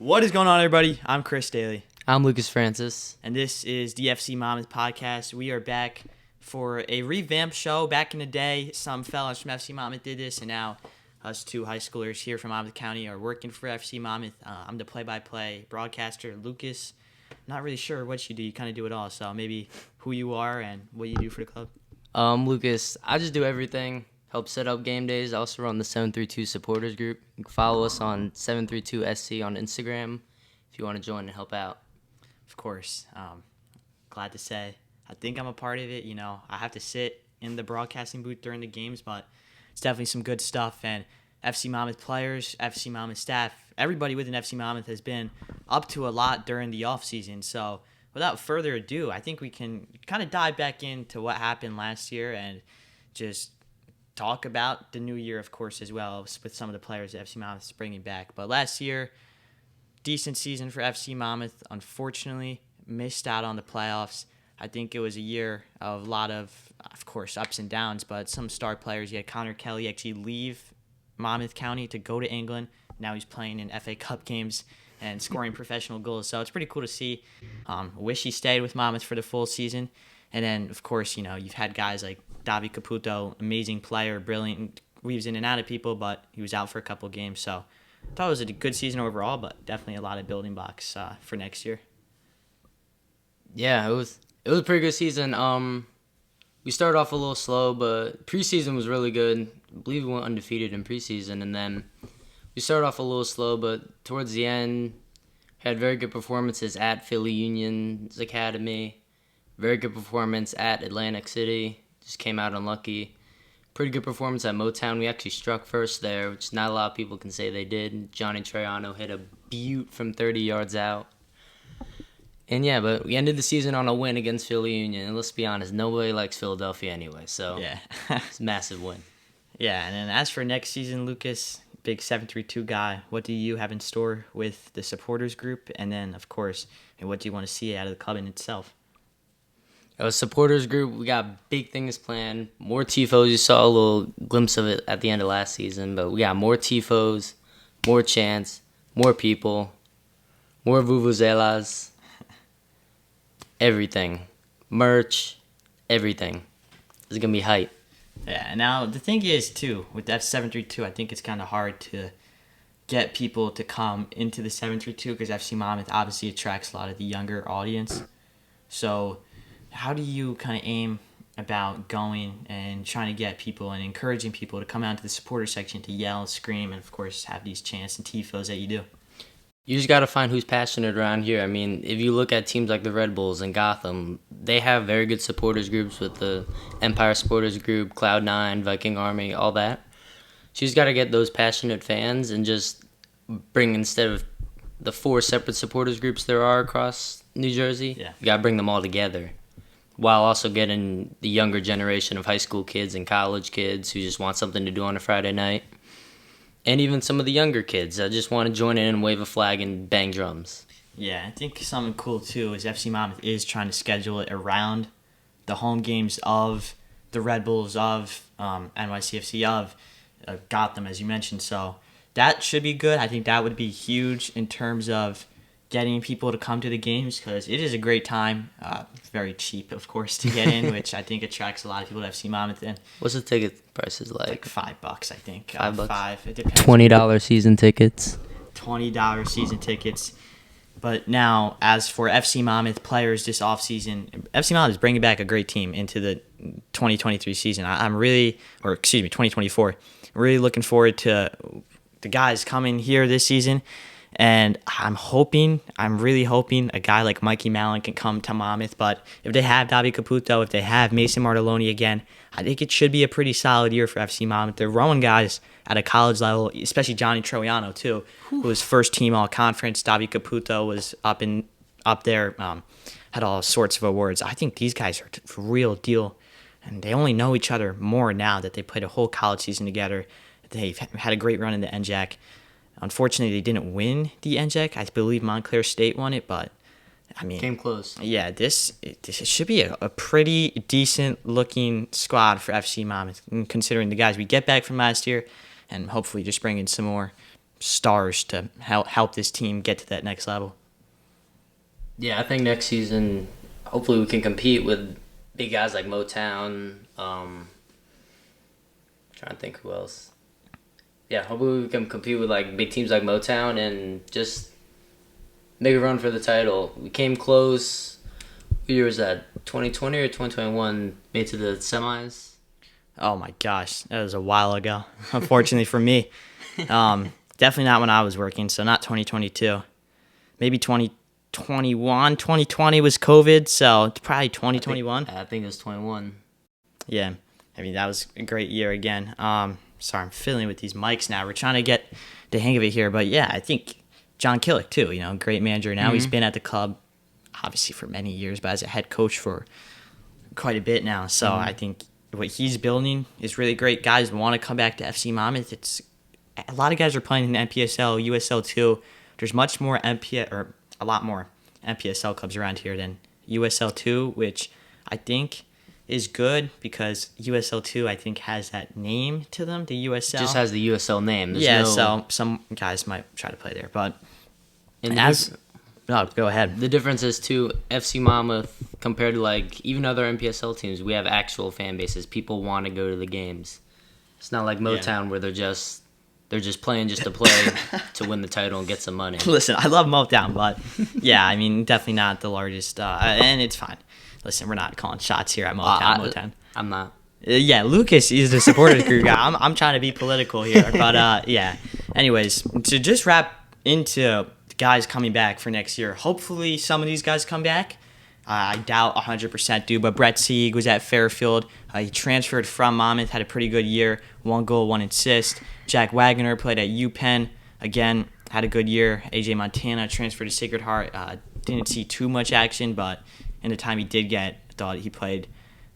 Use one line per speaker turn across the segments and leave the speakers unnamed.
What is going on, everybody? I'm Chris Dailey.
I'm Lucas Francis.
And this is the FC Monmouth podcast. We are back for a revamped show. Back in the day, some fellas from FC Monmouth did this, and now us two high schoolers here from Monmouth County are working for FC Monmouth. I'm the play-by-play broadcaster. Lucas, not really sure what you do. You kind of do it all, so maybe who you are and what you do for the club.
Lucas, I just do everything. Help set up game days. I also run the 732 supporters group. You can follow us on 732SC on Instagram if you want to join and help out.
Of course. Glad to say I think I'm a part of it. You know, I have to sit in the broadcasting booth during the games, but it's definitely some good stuff. And FC Monmouth players, FC Monmouth staff, everybody within FC Monmouth has been up to a lot during the offseason. So without further ado, I think we can kind of dive back into what happened last year and just talk about the new year, of course, as well, with some of the players that FC Monmouth is bringing back. But last year, decent season for FC Monmouth. Unfortunately, missed out on the playoffs. I think it was a year of a lot of course, ups and downs, but some star players. You had Connor Kelly actually leave Monmouth County to go to England. Now he's playing in FA Cup games and scoring professional goals. So it's pretty cool to see. Wish he stayed with Monmouth for the full season. And then, of course, you know, you've had guys like Davi Caputo, amazing player, brilliant, weaves in and out of people, but he was out for a couple of games. So I thought it was a good season overall, but definitely a lot of building blocks for next year.
Yeah, it was a pretty good season. We started off a little slow, but preseason was really good. I believe we went undefeated in preseason, and then we started off a little slow, but towards the end, had very good performances at Philly Union's Academy, very good performance at Atlantic City, just came out unlucky. Pretty good performance at Motown. We actually struck first there, which not a lot of people can say they did. Johnny Troiano hit a beaut from 30 yards out. And yeah, but we ended the season on a win against Philly Union. And let's be honest, nobody likes Philadelphia anyway, so
yeah.
It's a massive win.
Yeah, and then as for next season, Lucas, big 732 guy, what do you have in store with the supporters group? And then, of course, what do you want to see out of the club in itself?
As supporters group, we got big things planned. More TIFOs. You saw a little glimpse of it at the end of last season, but we got more TIFOs, more chants, more people, more vuvuzelas, everything. Merch, everything. It's going to be hype.
Yeah, and now the thing is, too, with that 732, I think it's kind of hard to get people to come into the 732 because FC Monmouth obviously attracts a lot of the younger audience. So how do you kind of aim about going and trying to get people and encouraging people to come out to the supporter section to yell, scream, and, of course, have these chants and tifos that you do?
You just got to find who's passionate around here. I mean, if you look at teams like the Red Bulls and Gotham, they have very good supporters groups with the Empire Supporters Group, Cloud9, Viking Army, all that. So you just got to get those passionate fans and just bring, instead of the 4 separate supporters groups there are across New Jersey, You got to bring them all together, while also getting the younger generation of high school kids and college kids who just want something to do on a Friday night. And even some of the younger kids that just want to join in and wave a flag and bang drums.
Yeah, I think something cool, too, is FC Monmouth is trying to schedule it around the home games of the Red Bulls, of NYCFC, of Gotham, as you mentioned. So that should be good. I think that would be huge in terms of getting people to come to the games because it is a great time. Very cheap, of course, to get in, which I think attracts a lot of people to FC Monmouth. And
what's the ticket prices like?
$5, I think.
$5.
It depends.
$20 season tickets.
$20 season tickets. But now, as for FC Monmouth players this offseason, FC Monmouth is bringing back a great team into the 2023 season. I'm really, 2024. Really looking forward to the guys coming here this season. And I'm really hoping a guy like Mikey Mallon can come to Monmouth. But if they have Davi Caputo, if they have Mason Martelloni again, I think it should be a pretty solid year for FC Monmouth. They're rowing guys at a college level, especially Johnny Troiano, too, who was first team all-conference. Davi Caputo was up there, had all sorts of awards. I think these guys are for real deal, and they only know each other more now that they played a whole college season together. They've had a great run in the NJAC. Unfortunately, they didn't win the NJAC. I believe Montclair State won it, but I mean,
came close.
Yeah, this should be a pretty decent looking squad for FC Monmouth, considering the guys we get back from last year, and hopefully just bring in some more stars to help this team get to that next level.
Yeah, I think next season, hopefully we can compete with big guys like Motown. Trying to think who else. Yeah, hopefully we can compete with like big teams like Motown and just make a run for the title. We came close. What year was that? 2020 or 2021? Made to the semis.
Oh my gosh, that was a while ago. Unfortunately for me, definitely not when I was working. So not 2022. Maybe 2021. 2020 was COVID, so it's probably 2021.
I think it was 21.
Yeah, I mean that was a great year again. Sorry, I'm fiddling with these mics now. We're trying to get the hang of it here, but yeah, I think John Killick too. Great manager now. He's been at the club obviously for many years, but as a head coach for quite a bit now. So I think what he's building is really great. Guys want to come back to FC Monmouth. It's a lot of guys are playing in NPSL, USL 2. There's a lot more NPSL clubs around here than USL 2, which I think is good because USL 2 I think has that name to them. The USL
Just has the USL name.
So some guys might try to play there, but go ahead.
The difference is too, FC Monmouth compared to like even other NPSL teams, we have actual fan bases. People want to go to the games. It's not like Motown where they're just playing just to play to win the title and get some money.
Listen, I love Motown, but yeah, I mean definitely not the largest, and it's fine. Listen, we're not calling shots here at Motown.
I'm not.
Yeah, Lucas is the supporter crew guy. I'm trying to be political here, but yeah. Anyways, to just wrap into guys coming back for next year. Hopefully some of these guys come back. I doubt 100% do, but Brett Sieg was at Fairfield. He transferred from Monmouth, had a pretty good year. 1 goal, 1 assist. Jack Wagner played at UPenn. Again, had a good year. AJ Montana transferred to Sacred Heart. Didn't see too much action, but in the time he did get, I thought he played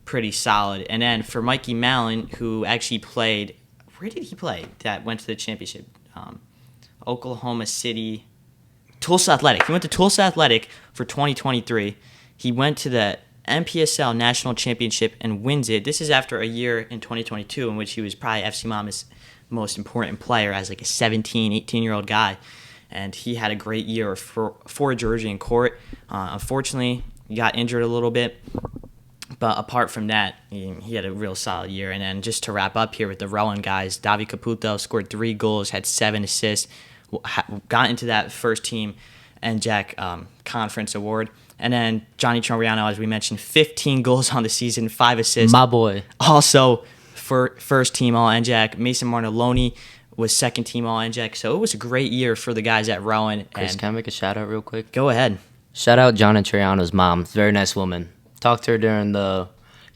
pretty solid. And then for Mikey Mallon, who actually played, where did he play? That went to the championship. Oklahoma City, Tulsa Athletic. He went to Tulsa Athletic for 2023. He went to the NPSL National Championship and wins it. This is after a year in 2022 in which he was probably FC Monmouth's most important player as like a 17, 18-year-old guy. And he had a great year for Georgian Court. Unfortunately, he got injured a little bit. But apart from that, he had a real solid year. And then just to wrap up here with the Rowan guys, Davi Caputo scored 3 goals, had 7 assists, got into that first team NJAC conference award. And then Johnny Troviano, as we mentioned, 15 goals on the season, 5 assists.
My boy.
Also, for first team All NJAC. Mason Marnelloni was second team All NJAC. So it was a great year for the guys at Rowan.
Chris, can I make a shout out real quick?
Go ahead.
Shout out Johnny Troviano's mom. Very nice woman. Talked to her during the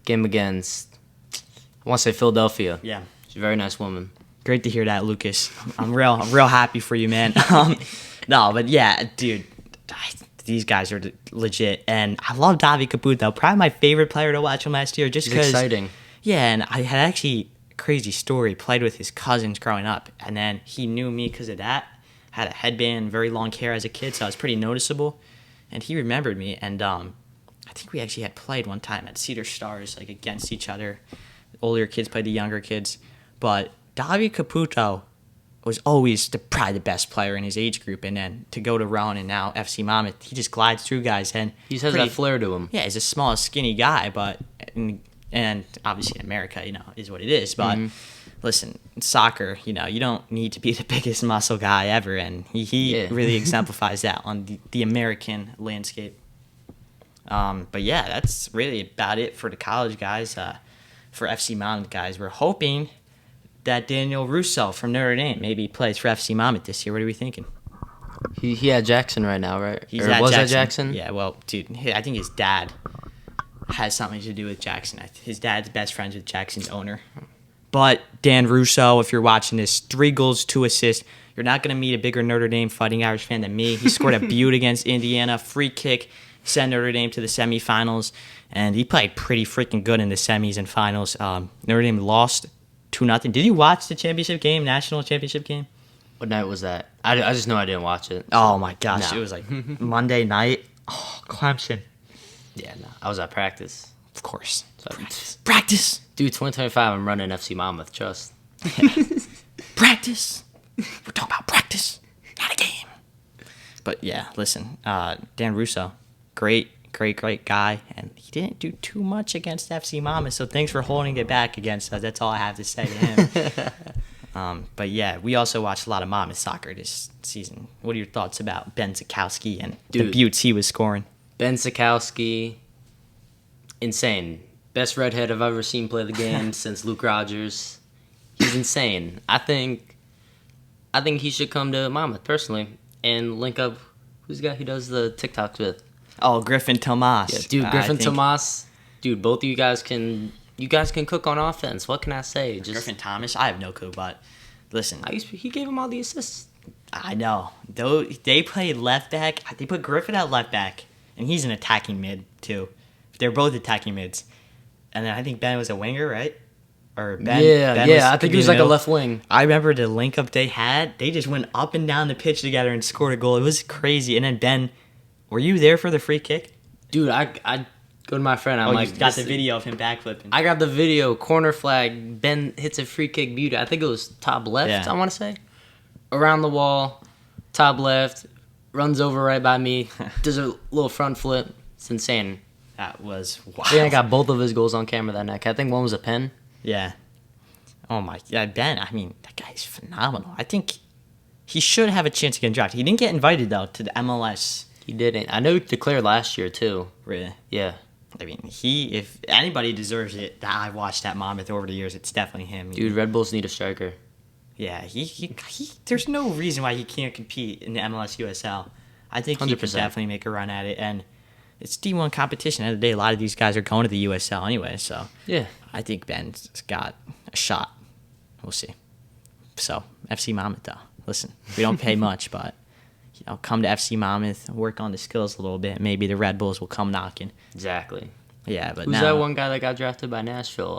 game against, I want to say Philadelphia.
Yeah.
She's a very nice woman.
Great to hear that, Lucas. I'm real happy for you, man. No, but yeah, dude, these guys are legit, and I love Davi Caputo. Probably my favorite player to watch him last year, just because.
Exciting.
Yeah, and I had actually a crazy story. Played with his cousins growing up, and then he knew me because of that. Had a headband, very long hair as a kid, so I was pretty noticeable, and he remembered me. And I think we actually had played one time at Cedar Stars, like against each other. Older kids played the younger kids, but Davi Caputo was always probably the best player in his age group, and then to go to Rowan and now FC Monmouth, he just glides through guys, and
he has that flair to him.
Yeah, he's a small, skinny guy, but and obviously in America, is what it is. But listen, in soccer, you don't need to be the biggest muscle guy ever, and he really exemplifies that on the American landscape. But yeah, that's really about it for the college guys. For FC Monmouth guys, we're hoping that Daniel Russo from Notre Dame maybe plays for FC Monmouth this year. What are we thinking?
He at Jackson right now, right?
At Jackson? Yeah, well, dude, I think his dad has something to do with Jackson. His dad's best friends with Jackson's owner. But Dan Russo, if you're watching this, 3 goals, 2 assists. You're not going to meet a bigger Notre Dame Fighting Irish fan than me. He scored a beaut against Indiana, free kick, sent Notre Dame to the semifinals, and he played pretty freaking good in the semis and finals. Notre Dame lost 2-0. Did you watch the championship game, national championship game?
What night was that? I just know I didn't watch it.
Oh, my gosh. No. It was like Monday night. Oh, Clemson.
Yeah, no. I was at practice.
Of course. Practice.
Dude, 2025, I'm running FC Monmouth. Trust.
Practice. We're talking about practice, not a game. But yeah, listen, Dan Russo, great guy, and he didn't do too much against FC Monmouth, so thanks for holding it back against us. That's all I have to say to him. But yeah, we also watched a lot of Monmouth soccer this season. What are your thoughts about Ben Zakowski and the buttes he was scoring?
Ben Zakowski, insane. Best redhead I've ever seen play the game since Luke Rogers. He's insane. I think he should come to Monmouth personally and link up. Who's the guy he does the TikToks with?
Oh, Griffin Tomas.
Yeah, dude, Griffin Tomas. Dude, both of you guys can cook on offense. What can I say?
Griffin Thomas, I have no clue, but listen.
He gave him all the assists.
I know. Though they played left back. They put Griffin at left back, and he's an attacking mid too. They're both attacking mids. And then I think Ben was a winger, right? Or Ben.
I think he was like a left wing.
I remember the link up they had. They just went up and down the pitch together and scored a goal. It was crazy. And then Ben, were you there for the free kick?
Dude, I go to my friend. I'm like,
you got the video of him backflipping.
I got the video. Corner flag. Ben hits a free kick. Beauty. I think it was top left. Yeah. I want to say around the wall, top left, runs over right by me. Does a little front flip. It's insane.
That was wild.
I think I got both of his goals on camera that night. I think one was a pen.
Yeah. Oh my. Yeah, Ben. I mean, that guy's phenomenal. I think he should have a chance to get drafted. He didn't get invited though to the MLS.
He didn't. I know he declared last year too.
Really?
Yeah.
I mean, if anybody deserves it that I've watched at Monmouth over the years, it's definitely him.
Dude, Red Bulls need a striker.
Yeah, he there's no reason why he can't compete in the MLS USL. I think 100%. He could definitely make a run at it, and it's D1 competition. At the end of the day, a lot of these guys are going to the USL anyway, so
yeah,
I think Ben's got a shot. We'll see. So, FC Monmouth, though. Listen, we don't pay much, but come to FC Monmouth, work on the skills a little bit. Maybe the Red Bulls will come knocking.
Exactly.
Yeah, but
who's that one guy that got drafted by Nashville?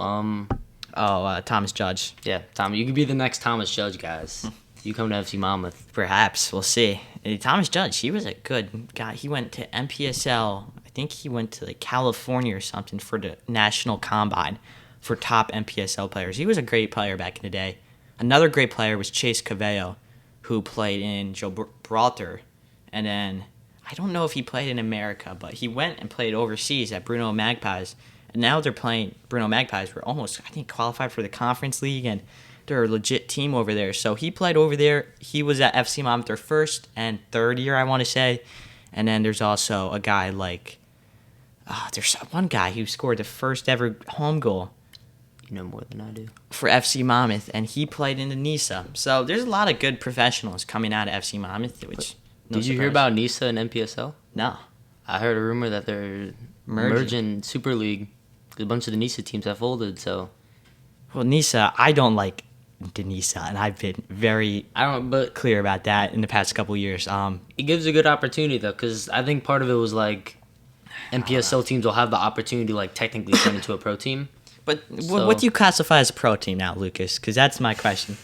Thomas Judge.
Yeah, Tom. You could be the next Thomas Judge, guys. You come to FC Monmouth.
Perhaps. We'll see. Thomas Judge, he was a good guy. He went to MPSL. I think he went to California or something for the National Combine for top MPSL players. He was a great player back in the day. Another great player was Chase Cavello, who played in Gibraltar. And then, I don't know if he played in America, but he went and played overseas at Bruno Magpies. And now they're playing Bruno Magpies. We're almost, I think, qualified for the Conference League, and they're a legit team over there. So he played over there. He was at FC Monmouth their first and third year, I want to say. And then there's also a guy there's one guy who scored the first ever home goal.
You know more than I do.
For FC Monmouth, and he played in the NISA. So there's a lot of good professionals coming out of FC Monmouth.
Did you hear about NISA and MPSL?
No.
I heard a rumor that they're merging Super League. A bunch of the NISA teams have folded, so.
Well, NISA, I don't like the NISA, and I've been very clear about that in the past couple of years.
It gives a good opportunity, though, because I think part of it was, MPSL teams will have the opportunity to, technically turn into a pro team.
But what do you classify as a pro team now, Lucas? Because that's my question.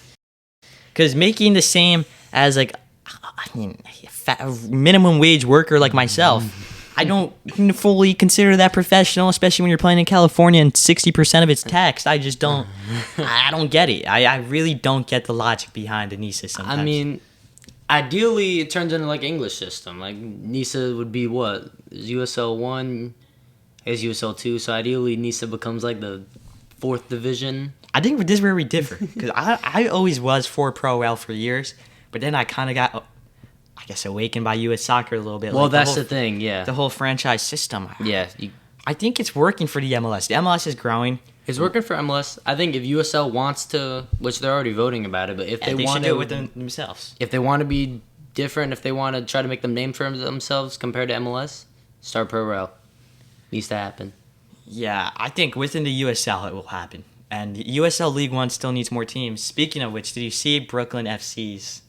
Because making the same as, a minimum wage worker like myself, I don't fully consider that professional, especially when you're playing in California and 60% of it's taxed. I just don't. I don't get it. I really don't get the logic behind the NISA sometimes.
I mean, ideally, it turns into English system. NISA would be what? USL 1 is USL 2, so ideally NISA becomes the 4th division.
I think this is where we differ, because I always was for Pro L for years, but then I kind of got, awakened by U.S. soccer a little bit.
Well, that's the thing, yeah.
The whole franchise system.
Yeah.
I think it's working for the MLS. The MLS is growing.
It's working for MLS. I think if USL wants to, which they're already voting about it, but if they want to
do it with themselves.
If they want to be different, if they want to try to make them name for themselves compared to MLS, start Pro Rel. Needs to happen.
Yeah, I think within the USL it will happen. And USL League One still needs more teams. Speaking of which, did you see Brooklyn FC's?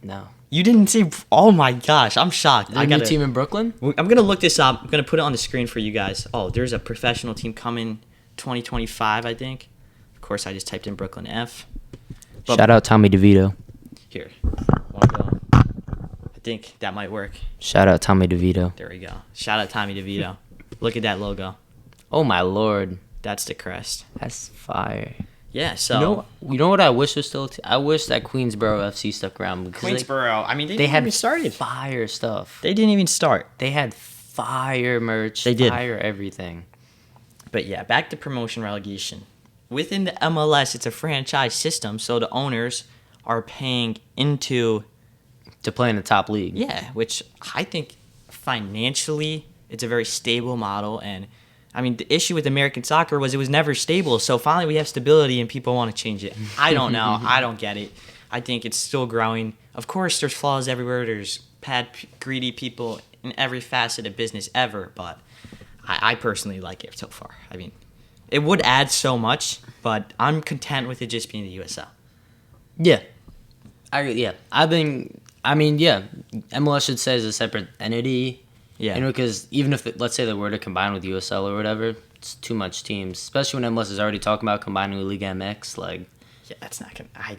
No.
You didn't see? Oh my gosh, I'm shocked.
I got a new team in Brooklyn?
I'm going to look this up. I'm going to put it on the screen for you guys. Oh, there's a professional team coming 2025, I think. Of course, I just typed in Brooklyn F.
But shout out Tommy DeVito.
Here. I think that might work.
Shout out Tommy DeVito.
There we go. Shout out Tommy DeVito. Look at that logo.
Oh my lord.
That's the crest.
That's fire.
Yeah, so
You know what I wish was still. I wish that Queensboro FC stuck around because
Queensboro. I mean, they
had
even started.
fire stuff.
They didn't even start.
They had fire merch.
They did.
Fire everything.
But yeah, back to promotion relegation. Within the MLS, it's a franchise system, so the owners are paying into
To play in the top league.
Yeah, which I think financially it's a very stable model. And I mean, the issue with American soccer was it was never stable. So finally we have stability and people want to change it. I don't know. I don't get it. I think it's still growing. Of course, there's flaws everywhere. There's bad, greedy people in every facet of business ever. But I personally like it so far. I mean, it would add so much, but I'm content with it just being the USL.
Yeah. MLS should say it's a separate entity.
Yeah.
You know, because even if, let's say they were to combine with USL or whatever, it's too much teams. Especially when MLS is already talking about combining with Liga MX. Like,
yeah, that's not gonna. I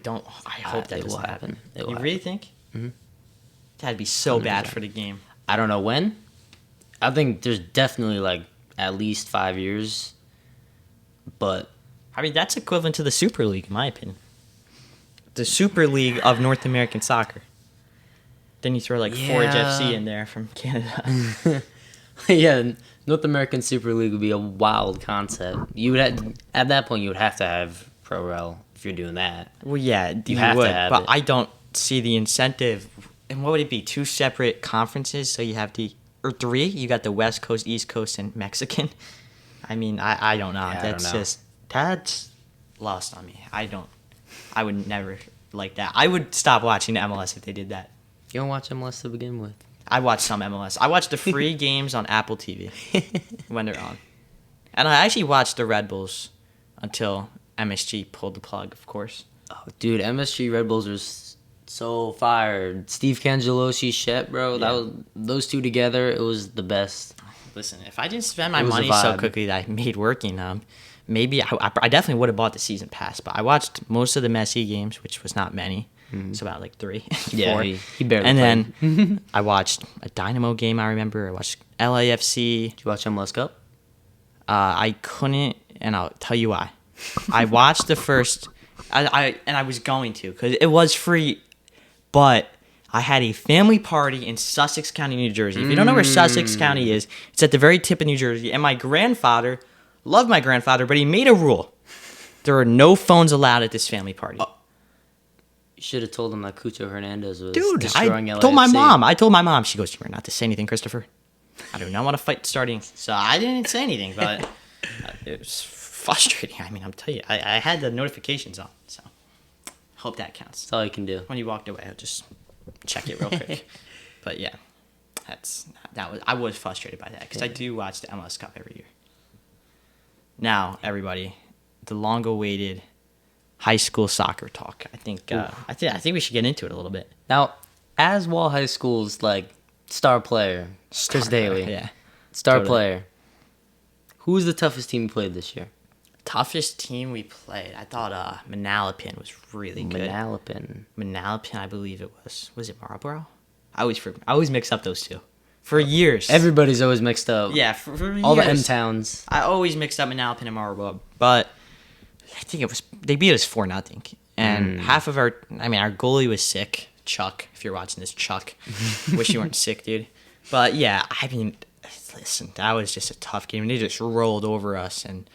hope that doesn't happen. You really think?
Mm-hmm.
That'd be so bad for the game.
I don't know when. I think there's definitely like at least 5 years. But
I mean, that's equivalent to the Super League, in my opinion. The Super League of North American soccer. Then you throw like Forge FC in there from Canada.
Yeah, North American Super League would be a wild concept. You would at that point you would have to have Pro Rel if you're doing that.
Well, yeah, you
have
would,
to have
but
it.
I don't see the incentive. And what would it be? 2 separate conferences? So you have or 3? You got the West Coast, East Coast, and Mexican. I mean, I don't know.
Yeah,
That's lost on me. I would never like that. I would stop watching the MLS if they did that.
You don't watch MLS to begin with.
I watch some MLS. I watch the free games on Apple TV when they're on. And I actually watched the Red Bulls until MSG pulled the plug, of course.
Oh, dude, MSG Red Bulls was so fired. Steve Cangelosi, Shep, bro.
Yeah.
That was those two together. It was the best.
Listen, if I didn't spend my
It was a
money so
vibe.
quickly that I made working, maybe I definitely would have bought the season pass. But I watched most of the Messi games, which was not many. It's about like 3, 4.
Yeah, he barely
And
played.
then I watched a Dynamo game. I remember I watched LAFC.
Did you watch MLS Cup?
I couldn't, and I'll tell you why. I watched the first, I was going to because it was free, but I had a family party in Sussex County, New Jersey. If you don't know where Sussex County is, it's at the very tip of New Jersey. And my grandfather, loved my grandfather, but he made a rule: there are no phones allowed at this family party.
You should have told him that Cucho Hernandez was
Dude,
destroying
I
LAFC.
told my mom. She goes, "You were not to say anything, Christopher. I do not want to fight starting." So I didn't say anything, but it was frustrating. I mean, I'm telling you, I had the notifications on, so hope that counts.
That's all you can do.
When you walked away, I'll just check it real quick. But yeah, I was frustrated by that because I do watch the MLS Cup every year. Now, everybody, the long-awaited high school soccer talk. I think we should get into it a little bit.
Now, Aswell High School's like star player, Chris Dailey.
Yeah.
Star
Totally.
player. Who was the toughest team you played this year?
Toughest team we played. I thought Manalapan was really good.
Manalapan,
I believe it was. Was it Marlboro? I always mix up those two. For years.
Everybody's always mixed up.
Yeah, for
All
years.
the M towns.
I always mixed up Manalapan and Marlboro, but I think they beat us 4-0. And half of our goalie was sick. Chuck, if you're watching this, Chuck. Wish you weren't sick, dude. But yeah, I mean, listen, that was just a tough game. They just rolled over us, and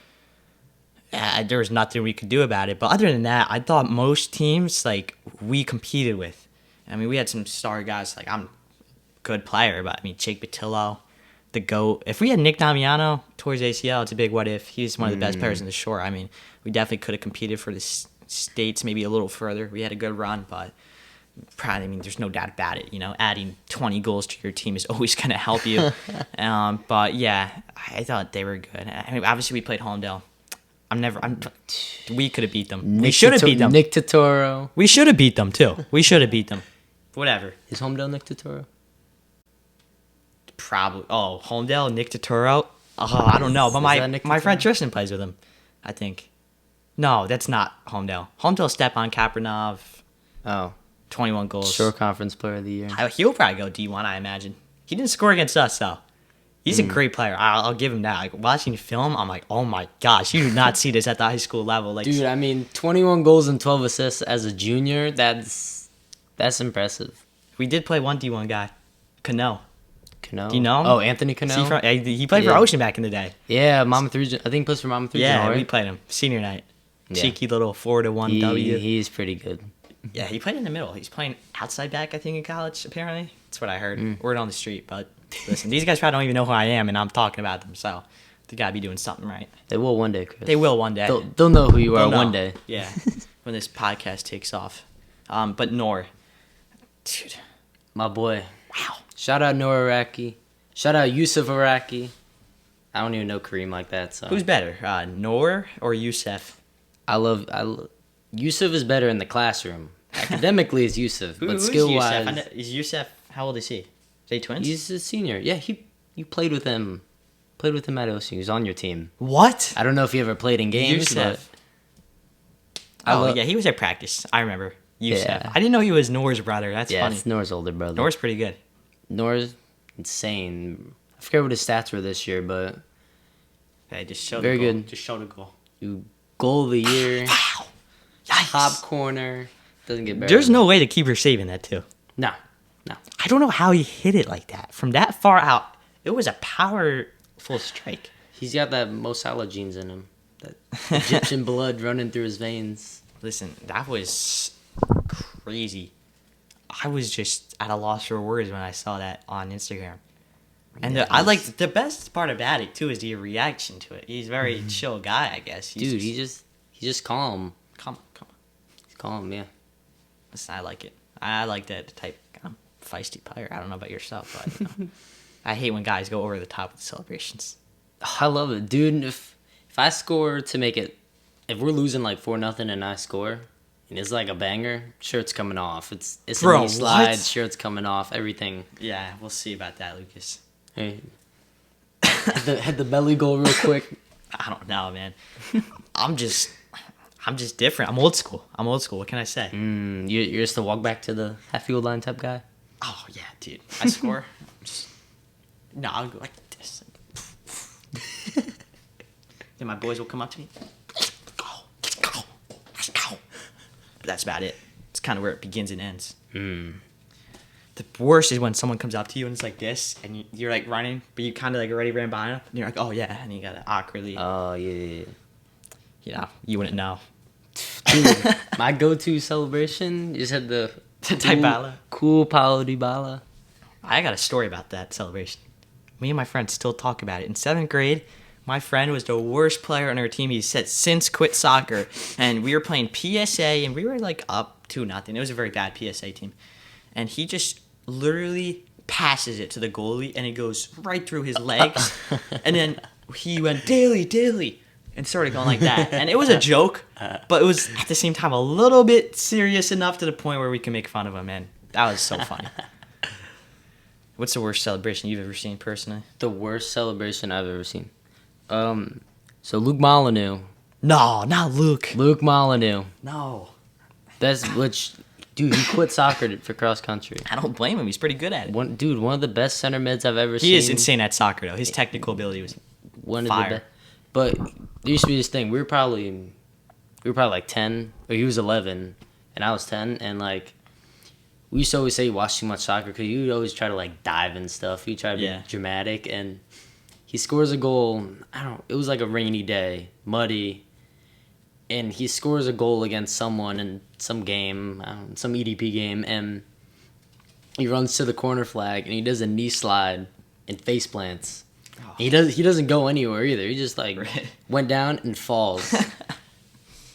there was nothing we could do about it. But other than that, I thought most teams, like, we competed with. I mean, we had some star guys. Like, I'm a good player, but I mean, Jake Batillo, the GOAT. If we had Nick Damiano towards ACL, it's a big what if. He's one of the best players in the shore. I mean, we definitely could have competed for the states maybe a little further. We had a good run, but probably, I mean, there's no doubt about it. You know, adding 20 goals to your team is always going to help you. But yeah, I thought they were good. I mean, obviously we played Holmdel. We could have beat them. We should have beat them.
Nick Totoro.
We should have beat them too. We should have beat them. Whatever.
Is Holmdel Nick Totoro?
Probably. Oh, Holmdel, Nick Totoro. Oh, I don't know. But my friend Tristan plays with him, I think. No, that's not Holmdel. Holmdel, Stepan Kapranov.
Oh.
21 goals.
Shore Conference Player of the Year.
He'll probably go D1, I imagine. He didn't score against us, though. He's a great player. I'll give him that. Like, watching film, I'm like, oh my gosh, you do not see this at the high school level. Like,
Dude, I mean, 21 goals and 12 assists as a junior, that's impressive.
we did play one D1 guy, Cano.
Cano?
Do you know him?
Oh, Anthony Cano?
He played for Ocean back in the day.
Yeah, Monmouth Region. I think he plays for Monmouth Region,
Yeah,
right?
we played him. Senior night.
Yeah.
Cheeky little 4-1 W.
He's pretty good.
Yeah, he played in the middle. He's playing outside back, I think, in college, apparently. That's what I heard. Word on the street. But listen, these guys probably don't even know who I am, and I'm talking about them. So they got to be doing something right.
They will one day, Chris.
They will one day.
They'll know who you are
They'll know.
one day.
Yeah, when this podcast takes off. But Noor. Dude.
My boy.
Wow.
Shout out Noor Iraqi. Shout out Yusuf Iraqi. I don't even know Kareem like that. So
Who's better, Noor or Youssef?
I love Yusuf is better in the classroom. Academically, it's Yusuf, but
Who's
skill
Youssef?
wise,
Is Youssef, how old is he? Is they twins?
he's a senior. Yeah, you played with him. Played with him at OSU. He was on your team.
What?
I don't know if you ever played in games.
Youssef.
But
Yeah, he was at practice. I remember. Youssef.
Yeah.
I didn't know he was Noor's brother. That's
yeah,
funny.
it's Noor's older brother.
Noor's pretty good.
Noor's insane. I forget what his stats were this year, but
Okay, just show
Very
the goal.
good.
Just show the goal.
goal of the year,
Wow. Yikes.
top corner. Doesn't get better.
There's no way to keep her saving that too.
No.
I don't know how he hit it like that. From that far out, it was a powerful strike.
He's got that Mo Salah genes in him. That Egyptian blood running through his veins.
Listen, that was crazy. I was just at a loss for words when I saw that on Instagram. And I like the best part about it too is the reaction to it. He's a very chill guy, I guess.
Dude, he's just calm.
Come.
He's calm, yeah.
Listen, I like it. I like that type of feisty player. I don't know about yourself, but you know. I hate when guys go over the top with the celebrations.
I love it, dude. If I score to make it, if we're losing like 4-0 and I score, and it's like a banger, shirt's coming off. It's
Bro,
a knee slide,
what?
shirt's coming off, everything.
Yeah, we'll see about that, Lucas.
Hey, hit the belly goal real quick.
I don't know, man. I'm just different. I'm old school. What can I say?
You're just a walk back to the half field line type guy.
Oh yeah, dude. I score. I'll go like this. Then my boys will come up to me. Let's go. But that's about it. It's kind of where it begins and ends. The worst is when someone comes up to you and it's like this, and you're like running, but you kind of like already ran by them, and you're like, oh yeah, and you gotta awkwardly,
Oh yeah.
you know, you wouldn't know.
Dude, my go-to celebration just had the
Dybala.
cool Paulo Dybala.
I got a story about that celebration. Me and my friend still talk about it. In 7th grade, my friend was the worst player on our team. He said since quit soccer, and we were playing PSA, and we were like up 2-0. It was a very bad PSA team, and he just literally passes it to the goalie, and it goes right through his legs, and then he went Dailey, and started going like that, and it was a joke, but it was at the same time a little bit serious enough to the point where we can make fun of him, and that was so funny. What's the worst celebration you've ever seen personally?
The worst celebration I've ever seen. So Luke Molyneux.
No, not Luke.
Luke Molyneux.
No.
Dude, he quit soccer for cross country.
I don't blame him. He's pretty good at it.
One of the best center mids I've ever seen.
He is insane at soccer, though. His technical ability was
One
fire.
of the best. But there used to be this thing. We were probably like 10, or he was 11, and I was 10, and like we used to always say you watch too much soccer because you would always try to like dive and stuff. You try to be dramatic, and he scores a goal. It was like a rainy day, muddy, and he scores a goal against someone in some game, some EDP game, and he runs to the corner flag and he does a knee slide and face plants. He doesn't go anywhere either. He just like went down and falls.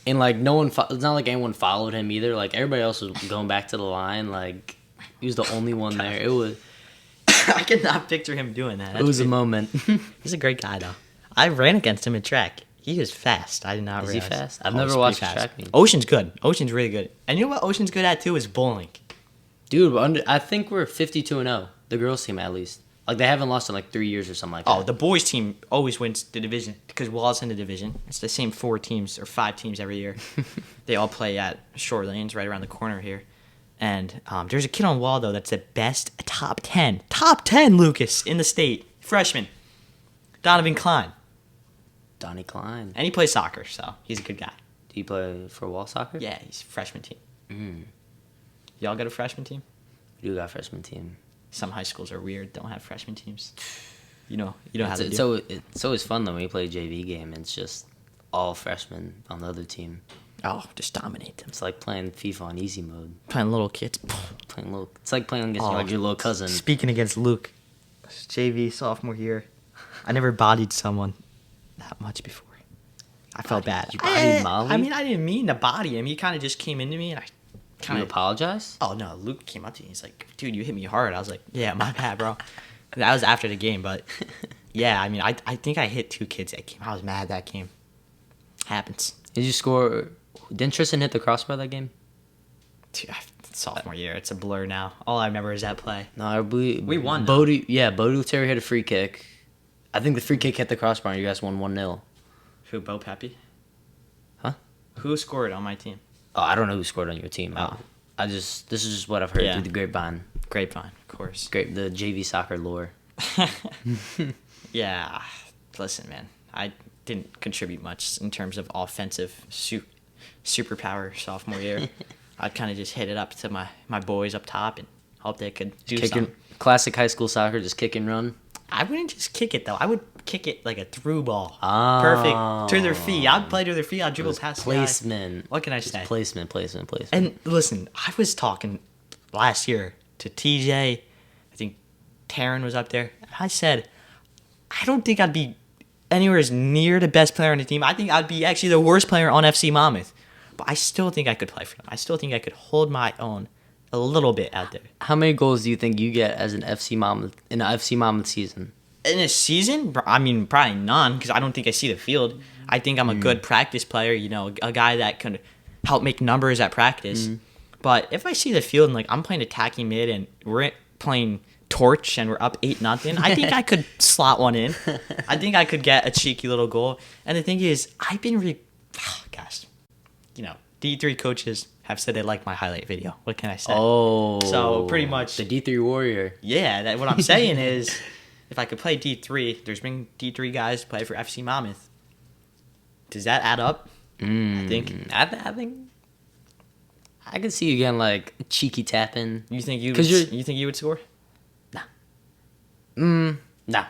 And like no one, it's not like anyone followed him either. Like everybody else was going back to the line. Like he was the only one there. It was.
I cannot picture him doing that.
It was a moment.
He's a great guy, though. I ran against him in track. He was fast. I did not
Is
realize.
he fast? I've
Oh,
never
he's
watched
pretty
a
fast.
track meet.
Ocean's good. Ocean's really good. And you know what Ocean's good at, too, is bowling.
Dude, I think we're 52-0. The girls team at least. Like they haven't lost in like 3 years or something like that.
Oh, the boys team always wins the division because Wall's in the division. It's the same 4 teams or 5 teams every year. They all play at Shore Lanes right around the corner here. And there's a kid on Wall, though, that's the best top 10, Lucas, in the state. Freshman. Donovan Klein.
Donnie Klein.
And he plays soccer, so he's a good guy.
Do you play for wall soccer?
Yeah, he's a freshman team.
Mm.
Y'all got a freshman team?
We do got a freshman team.
Some high schools are weird, don't have freshman teams. You know how to do.
So it's always fun though when you play a JV game. It's just all freshmen on the other team.
Oh, just dominate them.
It's like playing FIFA on easy mode.
Playing little kids.
It's like playing against your little cousin.
Speaking against Luke, JV sophomore year, I never bodied someone that much before. I felt bad.
You bodied Molly?
I mean, I didn't mean to body him. He kind of just came into me, and I kind
You
of
apologize?
Oh no, Luke came up to me. He's like, "Dude, you hit me hard." I was like, "Yeah, my bad, bro." That was after the game, but yeah, I mean, I think I hit 2 kids that game. I was mad that game. Happens.
Did you score? Didn't Tristan hit the crossbar that game?
Dude, sophomore year, it's a blur now. All I remember is that play.
No, I believe
We won,
Bodie Terry hit a free kick. I think the free kick hit the crossbar and you guys won 1-0.
Who, Bo Pepe?
Huh?
Who scored on my team?
Oh, I don't know who scored on your team.
Oh.
This is just what I've heard
Yeah.
through the grapevine.
Grapevine, of course.
The JV soccer lore.
Yeah, listen, man. I didn't contribute much in terms of offensive superpower sophomore year. I kind of just hit it up to my boys up top and hope they could do something.
Classic high school soccer, just kick and run.
I wouldn't just kick it, though. I would kick it like a through ball.
Oh.
Perfect. To their feet. I'd play to their feet. I'd dribble past the guy.
Placement.
What can I
Just
say?
Placement.
And listen, I was talking last year to TJ. I think Taryn was up there. And I said, I don't think I'd be anywhere as near the best player on the team. I think I'd be actually the worst player on FC Monmouth. But I still think I could play for them. I still think I could hold my own a little bit out there.
How many goals do you think you get as an FC Monmouth in an FC Monmouth season?
In a season, I mean, probably none, because I don't think I see the field. I think I'm a good practice player, a guy that can help make numbers at practice. But if I see the field and, like, I'm playing attacking mid and we're playing torch and we're up 8-0, I think I could slot one in. I think I could get a cheeky little goal. And the thing is, I've been D3 coaches have said they like my highlight video. What can I say?
Oh.
So pretty much
the D3 warrior.
Yeah, what I'm saying is, if I could play D3, there's been D3 guys play for FC Monmouth. Does that add up? I think.
I think I could see you getting like a cheeky tapping.
You think you would score?
Nah.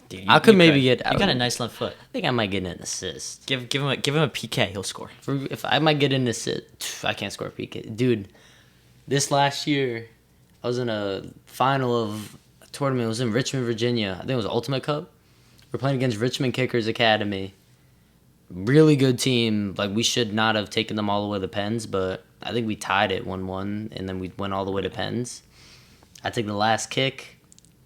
Dude,
I could maybe get.
You got a nice left foot.
I think I might get an assist.
Give him a PK. He'll score.
If I might get an assist, I can't score a PK, dude. This last year, I was in a final of a tournament. It was in Richmond, Virginia. I think it was Ultimate Cup. We're playing against Richmond Kickers Academy. Really good team. Like, we should not have taken them all the way to pens, but I think we tied it 1-1, and then we went all the way to pens. I took the last kick.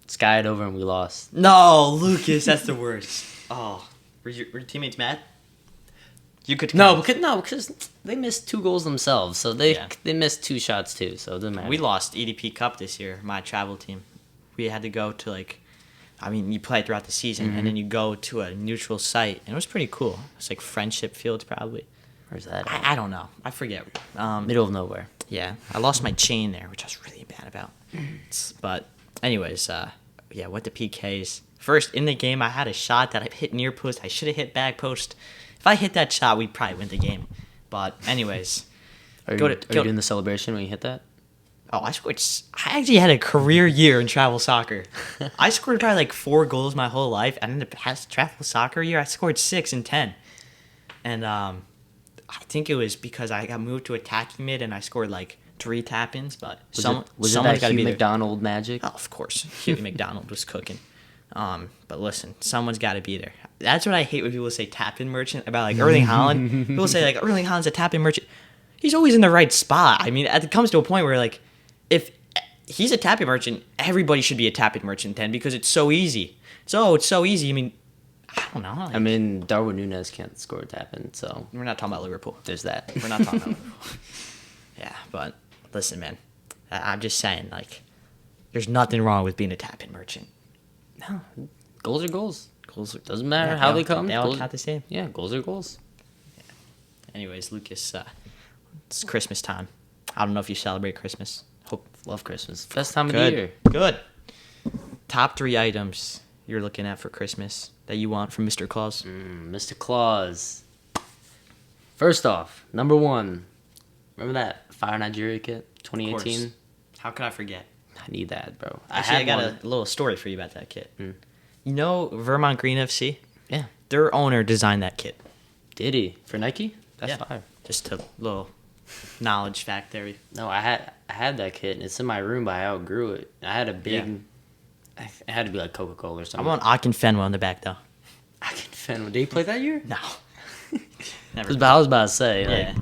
Skied over and we lost.
No, Lucas, that's the worst. Oh, were your teammates mad? You could
because they missed 2 goals themselves, so they missed 2 shots too, so it doesn't matter.
We lost EDP Cup this year, my travel team. We had to go to you play throughout the season, and then you go to a neutral site, and it was pretty cool. It's like Friendship Fields probably.
Where's that?
I don't know. I forget.
Middle of nowhere.
Yeah, I lost my chain there, which I was really bad about. But anyways, what the PKs. First, in the game, I had a shot that I hit near post. I should have hit back post. If I hit that shot, we'd probably win the game. But anyways.
Are you doing the celebration when you hit that?
Oh, I actually had a career year in travel soccer. I scored probably 4 goals my whole life. And in the past travel soccer year, I scored 6 and 10. And I think it was because I got moved to attacking mid and I scored 3 tap-ins, but
was it that Hugh McDonald magic?
Oh, of course. Hugh McDonald was cooking. But listen, someone's got to be there. That's what I hate when people say tap-in merchant about Erling Haaland. People say Erling Haaland's a tap-in merchant. He's always in the right spot. I mean, it comes to a point where if he's a tap-in merchant, everybody should be a tap-in merchant then because it's so easy. It's so easy. I mean, I don't know.
I mean, Darwin Núñez can't score a tap-in, so
we're not talking about Liverpool.
There's that.
We're not talking about Liverpool. Yeah, but listen, man. I'm just saying, there's nothing wrong with being a tap-in merchant.
No, goals are goals. Doesn't matter how they come.
They all count the same.
Yeah, goals are goals.
Yeah. Anyways, Lucas, it's Christmas time. I don't know if you celebrate Christmas.
Love Christmas. Best time of the year.
Good. Top 3 items you're looking at for Christmas that you want from Mr. Claus?
Mr. Claus. First off, number one, remember that Fire Nigeria kit, 2018?
How could I forget?
I need that, bro.
Actually, I got a little story for you about that kit. You know Vermont Green FC?
Yeah.
Their owner designed that kit.
Did he? For Nike? That's
Yeah.
fire.
Just a little knowledge fact there.
No, I had that kit, and it's in my room, but I outgrew it. I had a big... It had to be like Coca-Cola or
I
something.
want Akinfenwa on the back, though.
I can defend. Did he play that year?
No. Never.
I was about to say.
Yeah.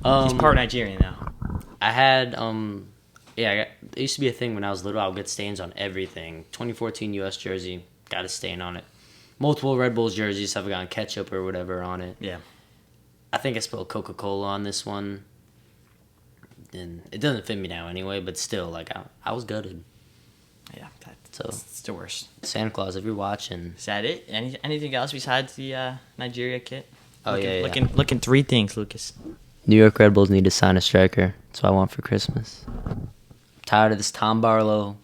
Like,
He's part Nigerian now.
I had it used to be a thing when I was little. I would get stains on everything. 2014 U.S. jersey, got a stain on it. Multiple Red Bulls jerseys have gotten ketchup or whatever on it.
Yeah.
I think I spilled Coca-Cola on this one. And it doesn't fit me now anyway, but still, like, I was gutted.
Yeah,
So
it's the worst.
Santa Claus, if you're watching.
Is that it? Anything else besides the Nigeria kit?
Oh, yeah.
Looking three things, Lucas.
New York Red Bulls need to sign a striker. That's what I want for Christmas. I'm tired of this Tom Barlow.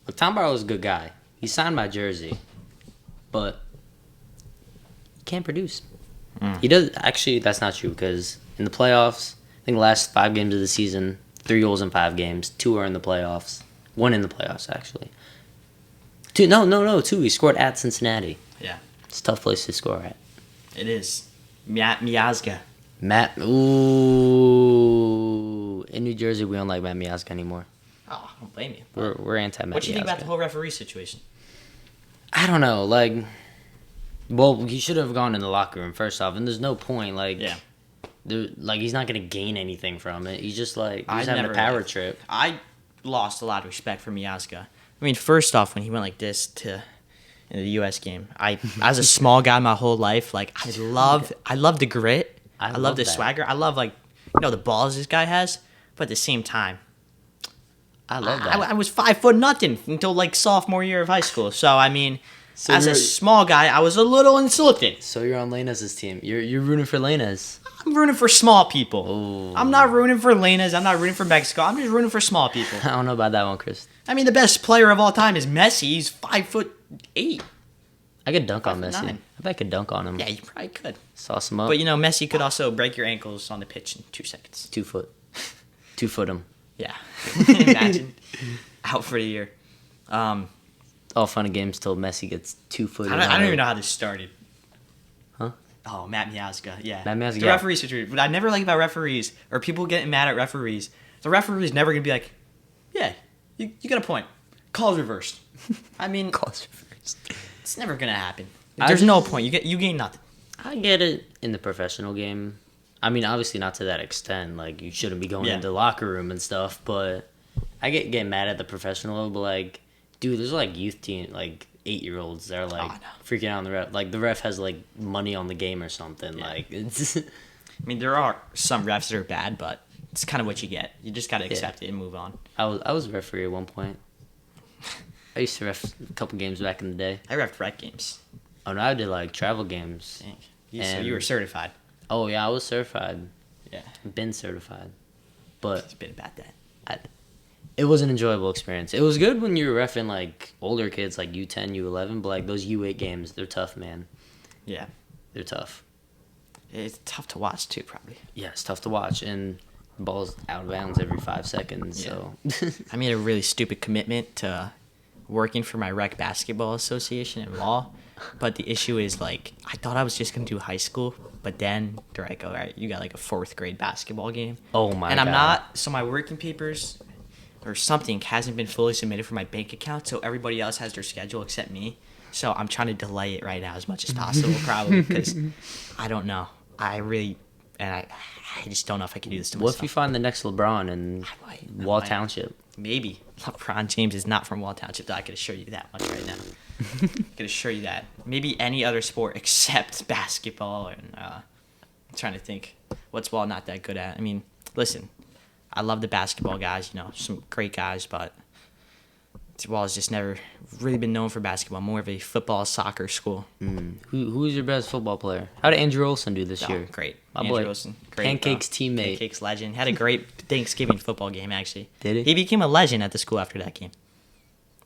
Look, Tom Barlow's a good guy. He signed my jersey, but he can't produce. He does. Actually, that's not true because in the playoffs, I think the last 5 games of the season, 3 goals in 5 games. 2 are in the playoffs. 1 in the playoffs, actually. 2. No. 2. He scored at Cincinnati.
Yeah.
It's a tough place to score at.
It is. Miazga.
Matt, in New Jersey, we don't like Matt Miazga anymore.
Oh, I don't blame you.
We're anti-Matt Miazga.
What do you think about the whole referee situation?
I don't know, well, he should have gone in the locker room first off, and there's no point, he's not gonna gain anything from it. He's just he's having a power trip.
I lost a lot of respect for Miazga. I mean, first off, when he went like this in the U.S. game, as a small guy my whole life, I love the grit. I love the swagger. I love the balls this guy has. But at the same time,
I love that.
I was 5'0" until sophomore year of high school. So I mean, as a small guy, I was a little insulted.
So you're on Lainez's team. You're rooting for Lainez.
I'm rooting for small people.
Ooh.
I'm not rooting for Lainez. I'm not rooting for Mexico. I'm just rooting for small people.
I don't know about that one, Chris.
I mean, the best player of all time is Messi. He's 5'8".
I could dunk on Messi.
5'9".
I bet I could dunk on him.
Yeah, you probably could.
Sauce him up.
But Messi could also break your ankles on the pitch in 2 seconds.
2 foot. 2 foot him.
Yeah. Imagine. Out for the year.
All fun and games till Messi gets 2 foot.
I don't even know how this started.
Huh?
Oh, Matt Miazga. Yeah.
Matt Miazga.
The referee situation. What I never like about referees or people getting mad at referees. The referee's never going to be like, yeah, you got a point. Call's reversed. I mean,
Calls reversed.
It's never going to happen. There's no point. You gain nothing.
I get it in the professional game. I mean, obviously not to that extent. You shouldn't be going into the locker room and stuff. But I get mad at the professional. But dude, there's youth team 8-year-olds that are freaking out on the ref. The ref has money on the game or something.
Yeah.
It's.
I mean, there are some refs that are bad, but it's kind of what you get. You just got to accept it and move on.
I was a referee at one point. I used to ref a couple games back in the day.
I refed rec games.
Oh no, I did travel games.
Dang. So you were certified.
Oh yeah, I was certified.
Yeah.
Been certified. But
It's been about that.
It was an enjoyable experience. It was good when you were reffing older kids U10, U11, but those U8 games, they're tough, man.
Yeah.
They're tough.
It's tough to watch too, probably.
Yeah, it's tough to watch, and the ball's out of bounds every 5 seconds.
Yeah.
So
I made a really stupid commitment to working for my rec basketball association in law, but the issue is I thought I was just gonna do high school, but then they're like, all right, you got a 4th grade basketball game.
Oh my
And
God.
I'm not. So my working papers or something hasn't been fully submitted for my bank account, so everybody else has their schedule except me. So I'm trying to delay it right now as much as possible, probably, because I don't know. I just don't know if I can do this to myself.
What if you find the next LeBron in Wall Township?
Maybe. LeBron James is not from Wall Township, though. I can assure you that much right now. I can assure you that. Maybe any other sport except basketball. And I'm trying to think. What's Wall not that good at? I mean, listen, I love the basketball guys, some great guys, but Wall has just never really been known for basketball. More of a football, soccer school.
Who's your best football player? How did Andrew Olson do this year?
Great.
My
Andrew
boy.
Olson. Great,
Pancakes teammate.
Pancakes legend. Had a great Thanksgiving football game, actually.
Did he?
He became a legend at the school after that game.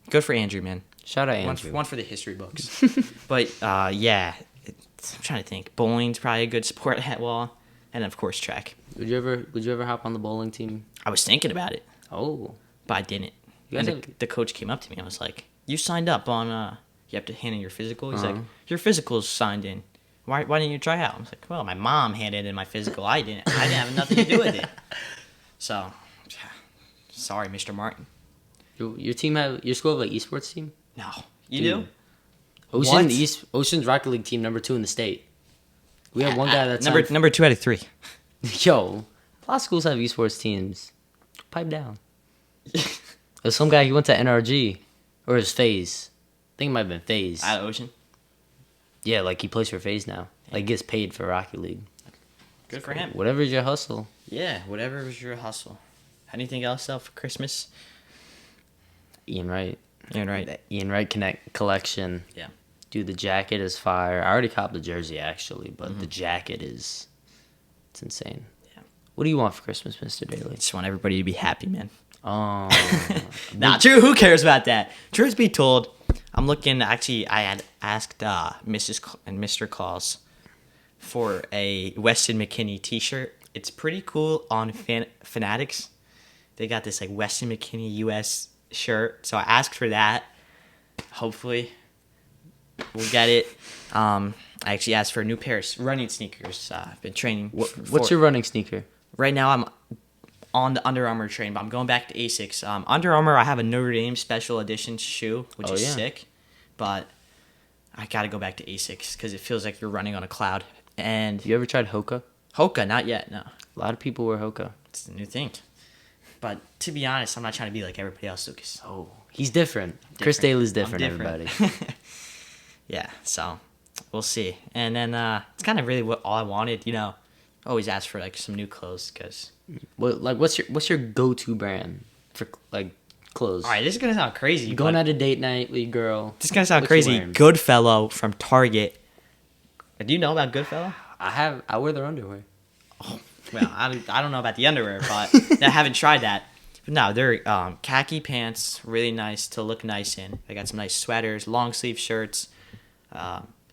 Good for Andrew, man.
Shout out Andrew.
One for the history books. But yeah, I'm trying to think. Bowling's probably a good sport at Wall, and of course track.
Would you ever hop on the bowling team?
I was thinking about it,
Oh,
but I didn't.
You guys
And the coach came up to me and was like, "You signed up on you have to hand in your physical." He's like,
Uh-huh.
"Your physical's signed in. Why didn't you try out?" I was like, "Well, my mom handed in my physical. I didn't have nothing to do with it." So, sorry, Mr. Martin.
your school have like esports team?
No, you
Dude.
do. What?
Ocean's Rocket League team number 2 in the state. We have one guy that's
number 2 out of 3.
Yo, a lot of schools have esports teams. Pipe down. There's some guy, he went to NRG. Or his FaZe. I think it might have been FaZe.
Out of Ocean.
Yeah, like he plays for FaZe now. Like gets paid for Rocket League.
Good for him.
Whatever's your hustle.
Yeah, whatever was your hustle. Anything else for Christmas?
Ian Wright.
Ian Wright.
Ian Wright collection.
Yeah.
Dude, the jacket is fire. I already copped the jersey actually, but the jacket it's insane.
Yeah.
What do you want for Christmas, Mr. Dailey?
Just want everybody to be happy, man.
Oh.
Not true. Who cares about that? Truth be told, I'm looking. Actually, I had asked Mrs. and Mr. Claus for a Weston McKinney T-shirt. It's pretty cool on Fanatics. They got this like Weston McKinney US shirt, so I asked for that. Hopefully, we'll get it. I actually asked for a new pair of running sneakers. I've been training.
What's your running sneaker?
Right now, I'm on the Under Armour train, but I'm going back to Asics. Under Armour, I have a Notre Dame special edition shoe, which is sick, but I gotta go back to Asics because it feels like you're running on a cloud. And
You ever tried Hoka?
Hoka, not yet, no.
A lot of people wear Hoka.
It's the new thing. But to be honest, I'm not trying to be like everybody else, Lucas.
Oh, he's different. Chris Daly's different, everybody.
Yeah, so we'll see. And then it's kind of really all I wanted, Always ask for like some new clothes because.
What's your go-to brand for like clothes?
All right, this is gonna sound crazy.
You going out a date night with your girl?
This is gonna sound
What you
crazy.
wearing?
Goodfellow from Target. Do you know about Goodfellow?
I wear their underwear.
Well, I don't know about the underwear, but I haven't tried that. But no, they're khaki pants, really nice to look nice in. They got some nice sweaters, long sleeve shirts,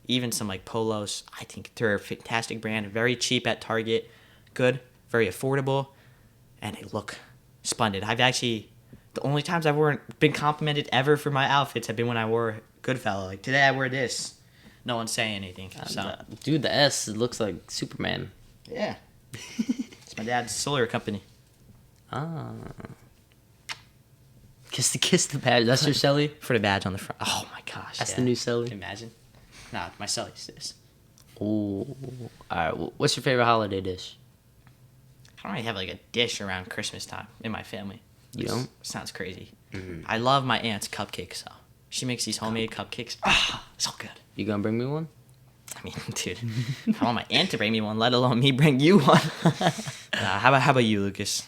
even some like polos. I think they're a fantastic brand, very cheap at Target, good, very affordable, and they look splendid. The only times I've been complimented ever for my outfits have been when I wore Goodfellow. Like today I wear this. No one's saying anything. So.
Dude, the S, it looks like Superman.
Yeah. It's my dad's solar company.
Ah. Kiss the badge. That's your celly?
For the badge on the front. Oh my gosh.
That's the new celly?
Can you imagine? Nah, my celly's this.
Ooh. Alright, what's your favorite holiday dish?
I don't really have like a dish around Christmas time in my family.
You don't?
Sounds crazy.
Mm-hmm.
I love my aunt's cupcakes though. She makes these homemade cupcakes. So good.
You gonna bring me one?
I mean, dude, I want my aunt to bring me one, let alone me bring you one. How about you, Lucas?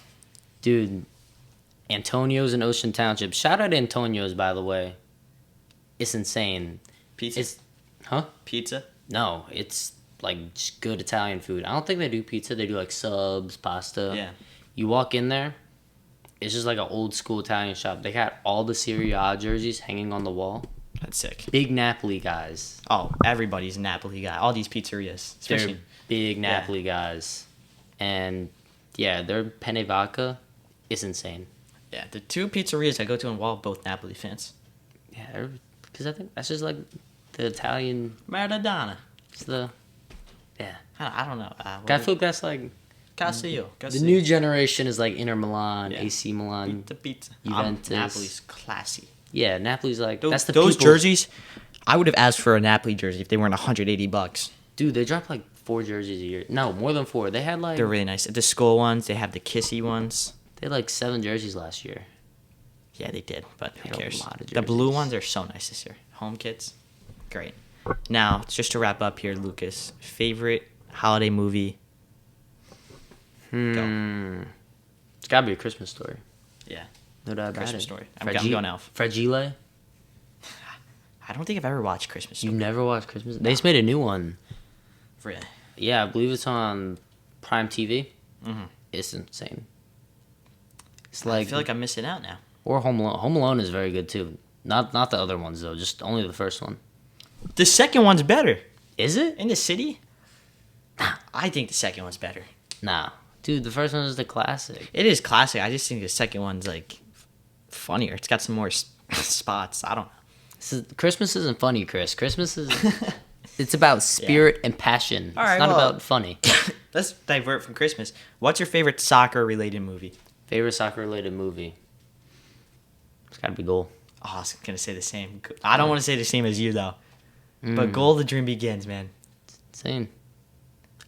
Dude, Antonio's in Ocean Township. Shout out Antonio's, by the way. It's insane.
Pizza?
Huh?
Pizza?
No, it's like just good Italian food. I don't think they do pizza. They do like subs, pasta.
Yeah.
You walk in there, it's just like an old school Italian shop. They got all the Serie A jerseys hanging on the wall.
That's sick.
Big Napoli guys.
Oh, everybody's a Napoli guy. All these pizzerias. Especially.
They're big Napoli guys. And yeah, their penne vodka is insane.
Yeah, the two pizzerias I go to in Wall, both Napoli fans.
Yeah, because I think that's just like the Italian.
Maradona.
It's the. Yeah.
I don't know.
I feel like that's like.
Casillo.
The new generation is like Inter Milan,
Yeah.
AC Milan.
Pizza.
Juventus.
Napoli's classy.
Yeah, Napoli's like
Those
that's
those
people-
jerseys. I would have asked for a Napoli jersey if they weren't $180.
Dude, they drop like 4 jerseys a year. No, more than 4. They had like
They're really nice. The skull ones. They have the kissy ones.
they had like 7 jerseys last year.
Yeah, they did, but who
They had a
cares?
lot of
The blue
jerseys.
ones are so nice this year. Home kits, great. Now, just to wrap up here, Lucas, favorite holiday movie?
It's gotta be a Christmas Story.
Yeah,
No doubt about
Christmas
it.
Story. I'm going Elf.
Fragile.
I don't think I've ever watched Christmas
You
Story.
never watched Christmas? They just made a new one.
Really?
Yeah, I believe it's on Prime TV.
Mhm.
It's insane. It's
I
like,
feel like I'm missing out now.
or Home Alone. Home Alone is very good too. Not the other ones though. Just only the first one.
The second one's better.
Is it?
In the city? I think the second one's better.
Nah, dude. The first one is the classic.
It is classic. I just think the second one's like funnier. It's got some more spots. I don't know.
Christmas isn't funny, Chris. Christmas is. It's about spirit and passion.
All right,
it's not
well,
about funny.
Let's divert from Christmas. What's your favorite soccer-related movie?
Favorite soccer-related movie? It's gotta be Goal.
Oh, I was gonna say the same. I don't want to say the same as you though. But Goal, The Dream Begins, man.
Insane.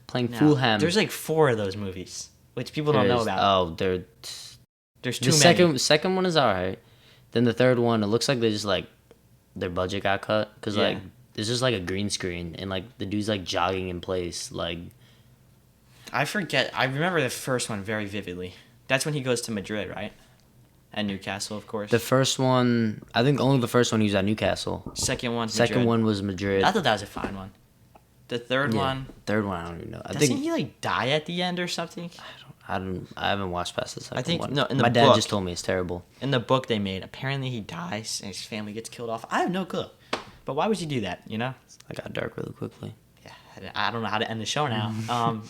Playing
Now,
Fulham.
There's like 4 of those movies, which people don't know about.
Oh,
There's too
the
many.
second one is alright. Then the third one, it looks like they just like their budget got cut because like there's just like a green screen and like the dude's like jogging in place. Like
I forget. I remember the first one very vividly. That's when he goes to Madrid, right? And Newcastle, of course.
the first one, I think only the first one he was at Newcastle.
Second one's
Second
Madrid.
one was Madrid.
I thought that was a fine one. The third one.
Third one, I don't even know.
Doesn't he like die at the end or something?
I haven't watched past the second
I think
one.
no. In the
My dad
book,
just told me it's terrible.
in the book they made, apparently he dies and his family gets killed off. I have no clue. But why would you do that? You know?
I got dark really quickly.
Yeah, I don't know how to end the show now.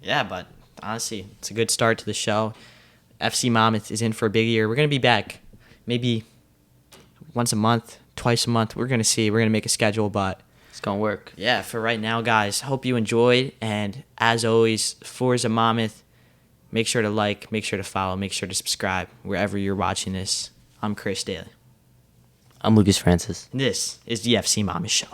Yeah, but honestly, it's a good start to the show. FC Monmouth is in for a big year. We're gonna be back, maybe once a month, twice a month. We're gonna see. We're gonna make a schedule, but
It's gonna work.
yeah, for right now, guys. Hope you enjoyed, and as always, Forza Monmouth. Make sure to like, make sure to follow, make sure to subscribe wherever you're watching this. I'm Chris Dailey.
I'm Lucas Francis.
This is the FC Monmouth Show.